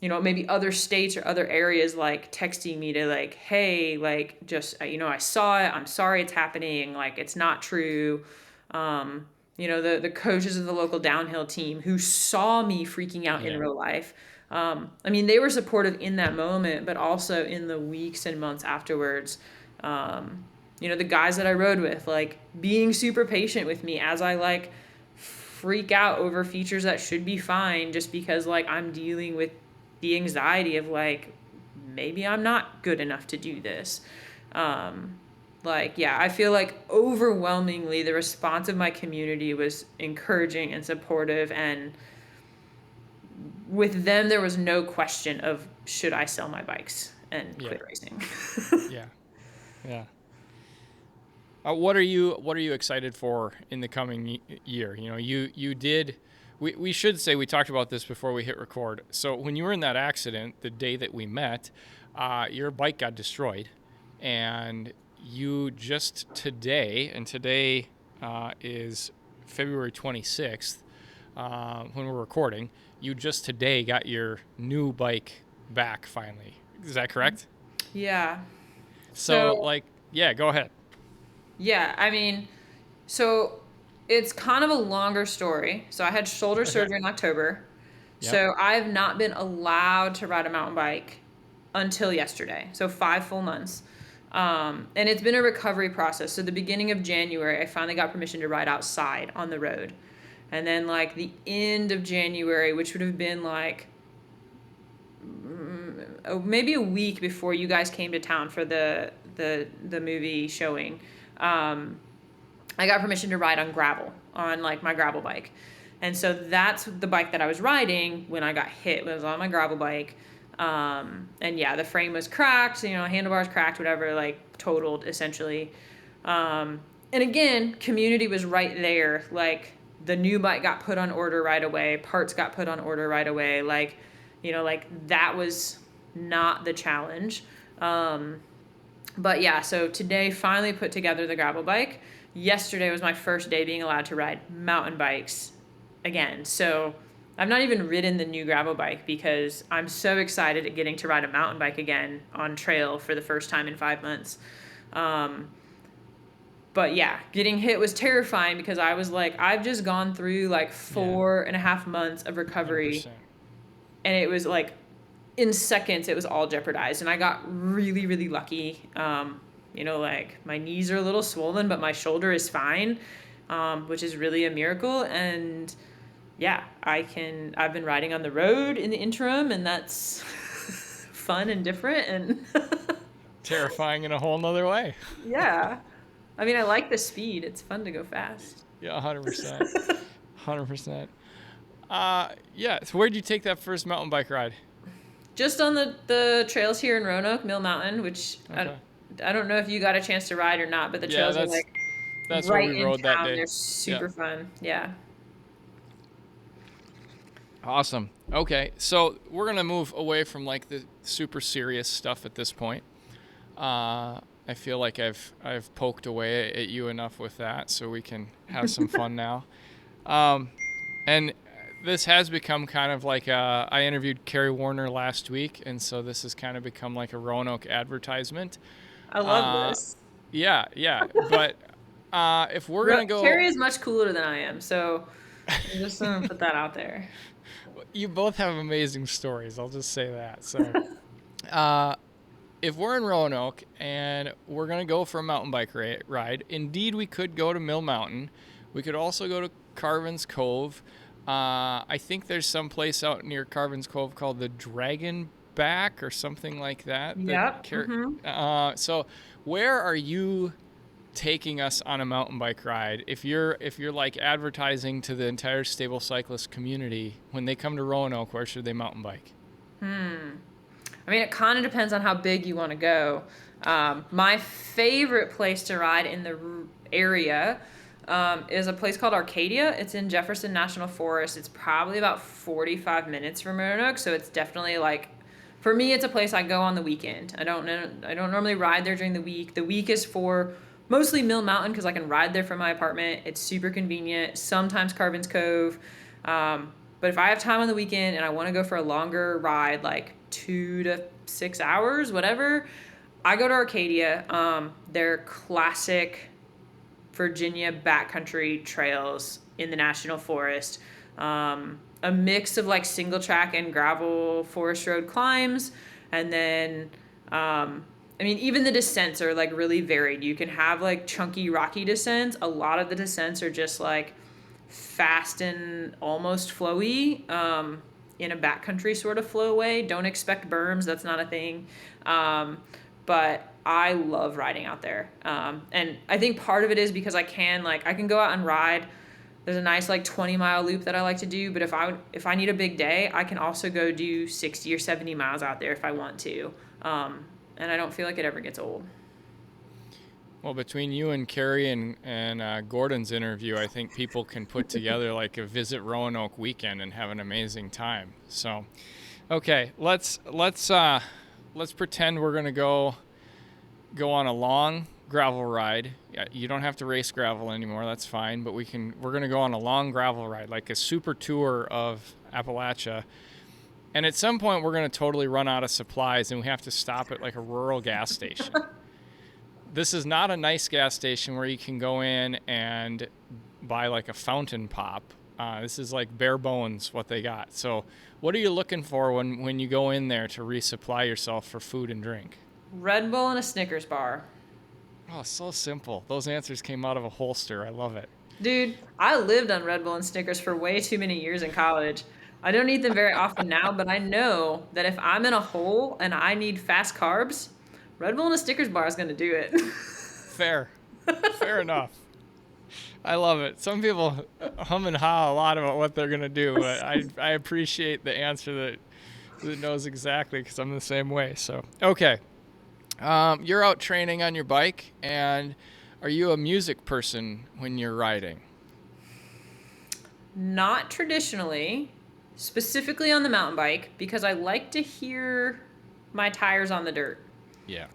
maybe other states or other areas, like texting me to like, hey, like just, I saw it. I'm sorry it's happening. Like, it's not true. The coaches of the local downhill team who saw me freaking out in real life. They were supportive in that moment, but also in the weeks and months afterwards. The guys that I rode with, like being super patient with me as I like freak out over features that should be fine, just because like I'm dealing with the anxiety of like, maybe I'm not good enough to do this. I feel like overwhelmingly the response of my community was encouraging and supportive, and with them there was no question of should I sell my bikes and quit racing. Yeah. Yeah. What are you excited for in the coming year? You did. We should say we talked about this before we hit record. So when you were in that accident, the day that we met, your bike got destroyed, and you just today, and today is February 26th, when we're recording. You just today got your new bike back finally. Is that correct? Yeah. So go ahead. Yeah, so it's kind of a longer story. So I had shoulder surgery in October. Yep. So I've not been allowed to ride a mountain bike until yesterday. So 5 full months. And it's been a recovery process. So the beginning of January, I finally got permission to ride outside on the road. And then like the end of January, which would have been like maybe a week before you guys came to town for the movie showing, I got permission to ride on gravel, on like my gravel bike. And so that's the bike that I was riding when I got hit. It was on my gravel bike. And yeah, the frame was cracked, handlebars cracked, whatever, like totaled essentially. And again, community was right there. Like the new bike got put on order right away. Parts got put on order right away. Like that was not the challenge. But yeah, so today finally put together the gravel bike. Yesterday was my first day being allowed to ride mountain bikes again. So I've not even ridden the new gravel bike because I'm so excited at getting to ride a mountain bike again on trail for the first time in 5 months. But yeah, getting hit was terrifying because I was like, I've just gone through like 4.5 months of recovery. 100%. And it was like, in seconds, it was all jeopardized. And I got really, really lucky. Like my knees are a little swollen, but my shoulder is fine, which is really a miracle. And yeah, I've been riding on the road in the interim, and that's fun and different and terrifying in a whole nother way. Yeah. I like the speed. It's fun to go fast. Yeah, 100%. 100%. So where'd you take that first mountain bike ride? Just on the trails here in Roanoke, Mill Mountain, which I don't know if you got a chance to ride or not, but the trails are like that's right where we in rode town. That day. They're super fun. Yeah. Awesome. Okay, so we're gonna move away from like the super serious stuff at this point. I feel like I've poked away at you enough with that, so we can have some fun now. And this has become kind of like I interviewed Carrie Warner last week, and so this has kind of become like a Roanoke advertisement. I love this. Yeah. But if we're going to go... Carrie is much cooler than I am, so I'm just going to put that out there. You both have amazing stories, I'll just say that. So if we're in Roanoke and we're going to go for a mountain bike ride, indeed we could go to Mill Mountain. We could also go to Carvin's Cove. I think there's some place out near Carvin's Cove called the Dragon Back or something like that. Yep. Mm-hmm. So where are you taking us on a mountain bike ride? If you're like advertising to the entire Stable Cyclist community, when they come to Roanoke, where should they mountain bike? I mean, it kind of depends on how big you want to go. My favorite place to ride in the area is a place called Arcadia. It's in Jefferson National Forest. It's probably about 45 minutes from Roanoke, so it's definitely like, for me, it's a place I go on the weekend. I don't normally ride there during the week. The week is for mostly Mill Mountain because I can ride there from my apartment. It's super convenient. Sometimes Carvin's Cove. But if I have time on the weekend and I want to go for a longer ride, like 2 to 6 hours, whatever, I go to Arcadia. They're classic Virginia backcountry trails in the National Forest. A mix of like single track and gravel forest road climbs. And then, I mean, even the descents are like really varied. You can have like chunky rocky descents. A lot of the descents are just like fast and almost flowy, in a backcountry sort of flow way. Don't expect berms. That's not a thing. But I love riding out there. And I think part of it is because I can go out and ride. There's a nice like 20-mile loop that I like to do, but if I need a big day, I can also go do 60 or 70 miles out there if I want to. And I don't feel like it ever gets old. Well, between you and Carrie and Gordon's interview, I think people can put together like a visit Roanoke weekend and have an amazing time. So, okay, let's pretend we're gonna go on a long gravel ride. Yeah, you don't have to race gravel anymore. That's fine. But we're gonna go on a long gravel ride, like a super tour of Appalachia. And at some point, we're gonna totally run out of supplies, and we have to stop at like a rural gas station. This is not a nice gas station where you can go in and buy like a fountain pop. This is like bare bones what they got. So what are you looking for when you go in there to resupply yourself for food and drink? Red Bull and a Snickers bar. Oh, so simple. Those answers came out of a holster. I love it. Dude, I lived on Red Bull and Snickers for way too many years in college. I don't eat them very often now, but I know that if I'm in a hole and I need fast carbs, Red Bull and a Snickers bar is going to do it. Fair enough. I love it. Some people hum and haw a lot about what they're going to do, but I appreciate the answer that knows exactly, because I'm the same way. So, okay. You're out training on your bike, and are you a music person when you're riding? Not traditionally, specifically on the mountain bike, because I like to hear my tires on the dirt. Yeah.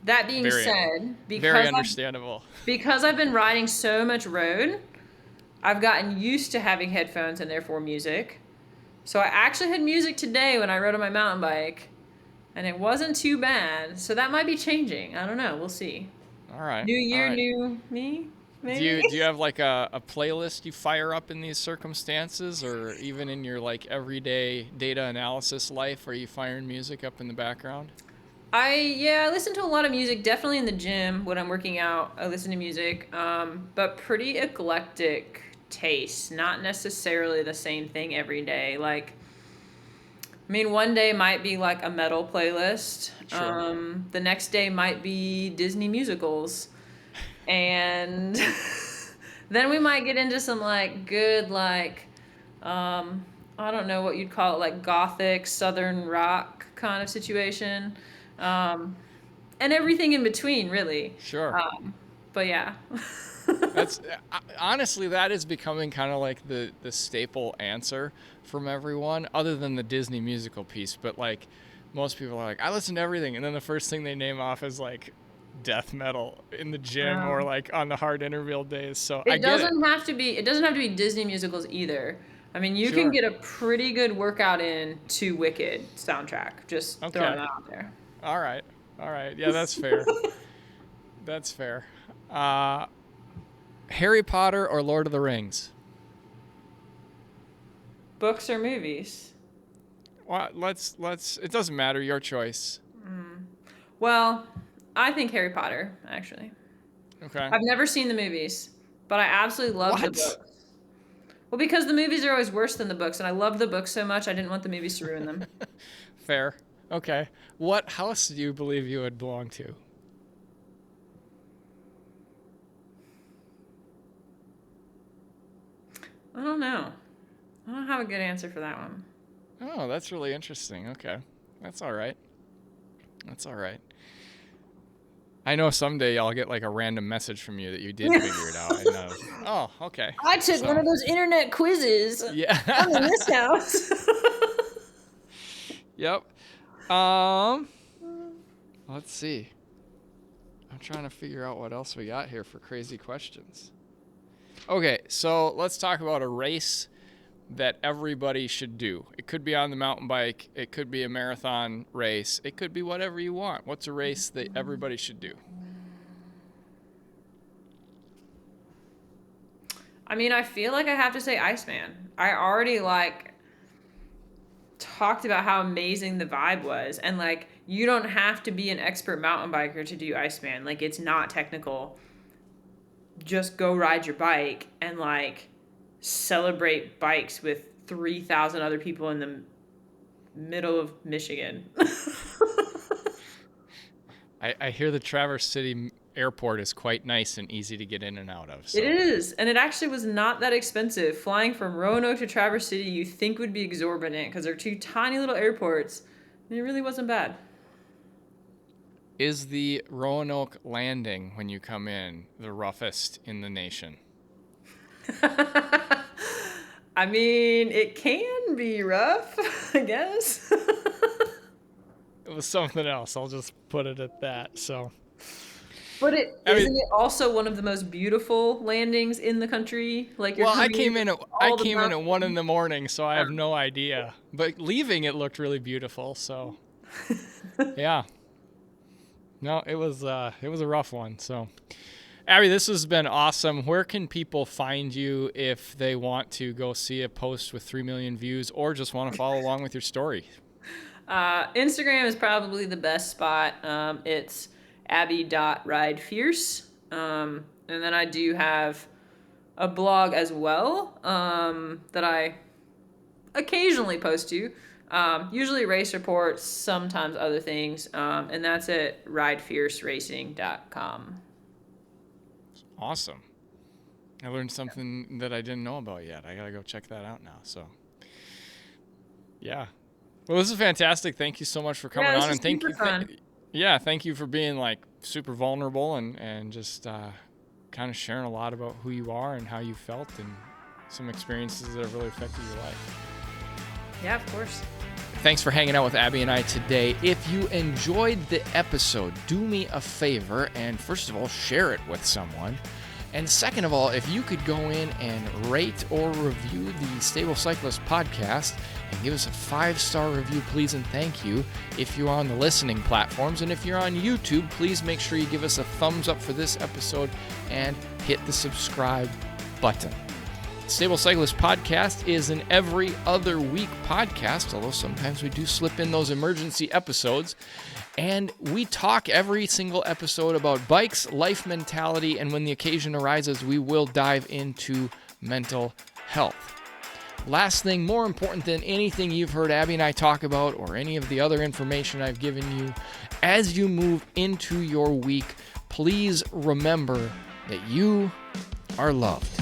That being said, very understandable. Because I've been riding so much road, I've gotten used to having headphones and therefore music. So I actually had music today when I rode on my mountain bike, and it wasn't too bad. So that might be changing. I don't know. We'll see. All right. New year, new me, maybe? Do you have like a playlist you fire up in these circumstances, or even in your like everyday data analysis life? Are you firing music up in the background? I listen to a lot of music, definitely in the gym when I'm working out. I listen to music, but pretty eclectic taste, not necessarily the same thing every day. Like, I mean, one day might be like a metal playlist. Sure. The next day might be Disney musicals. And then we might get into some like good, like, I don't know what you'd call it, like gothic, southern rock kind of situation. And everything in between, really. Sure. But yeah. That's honestly, that is becoming kind of like the staple answer from everyone, other than the Disney musical piece. But like most people are like, I listen to everything, and then the first thing they name off is like death metal in the gym or like on the hard interval days. So it doesn't have to be Disney musicals either. I mean, you can get a pretty good workout in to Wicked soundtrack. Just throwing that out there. All right. Yeah, that's fair. That's fair. Harry Potter or Lord of the Rings? Books or movies? Well, let's. It doesn't matter. Your choice. Well, I think Harry Potter, actually. Okay. I've never seen the movies, but I absolutely love the books. Well, because the movies are always worse than the books, and I love the books so much, I didn't want the movies to ruin them. Fair. Okay. What house do you believe you would belong to? I don't know. I don't have a good answer for that one. Oh, that's really interesting. Okay. That's all right. I know someday I'll get like a random message from you that you did figure it out. And, oh, okay. I took one of those internet quizzes. Yeah. I'm in this house. Yep. Let's see. I'm trying to figure out what else we got here for crazy questions. Okay, so let's talk about a race that everybody should do. It could be on the mountain bike. It could be a marathon race. It could be whatever you want. What's a race that everybody should do? I mean, I feel like I have to say Iceman. I already talked about how amazing the vibe was, and you don't have to be an expert mountain biker to do Iceman. It's not technical. Just go ride your bike and celebrate bikes with 3,000 other people in the middle of Michigan. I hear the Traverse City Airport is quite nice and easy to get in and out of. So. It is, and it actually was not that expensive. Flying from Roanoke to Traverse City, you think would be exorbitant because they're two tiny little airports, and it really wasn't bad. Is the Roanoke landing when you come in the roughest in the nation? I mean, it can be rough, I guess. It was something else. I'll just put it at that. So, but isn't it also one of the most beautiful landings in the country? I came in at 1 a.m, so I have no idea. But leaving, it looked really beautiful. So, yeah. No, it was a rough one. So, Abby, this has been awesome. Where can people find you if they want to go see a post with 3 million views or just want to follow along with your story? Instagram is probably the best spot. It's Abi.ridefierce. And then I do have a blog as well that I occasionally post to. Usually race reports, sometimes other things. And that's at ridefierceracing.com. Awesome. I learned something that I didn't know about yet. I got to go check that out now. So, yeah. Well, this is fantastic. Thank you so much for coming on. And thank you. Thank you for being super vulnerable and just kind of sharing a lot about who you are and how you felt and some experiences that have really affected your life. Yeah, of course. Thanks for hanging out with Abby and I today. If you enjoyed the episode, do me a favor and first of all, share it with someone. And second of all, if you could go in and rate or review the Stable Cyclist Podcast and give us a 5-star review, please and thank you. If you're on the listening platforms and if you're on YouTube, please make sure you give us a thumbs up for this episode and hit the subscribe button. Stable Cyclist Podcast is an every other week podcast, although sometimes we do slip in those emergency episodes. And we talk every single episode about bikes, life mentality, and when the occasion arises, we will dive into mental health. Last thing, more important than anything you've heard Abby and I talk about or any of the other information I've given you, as you move into your week, please remember that you are loved.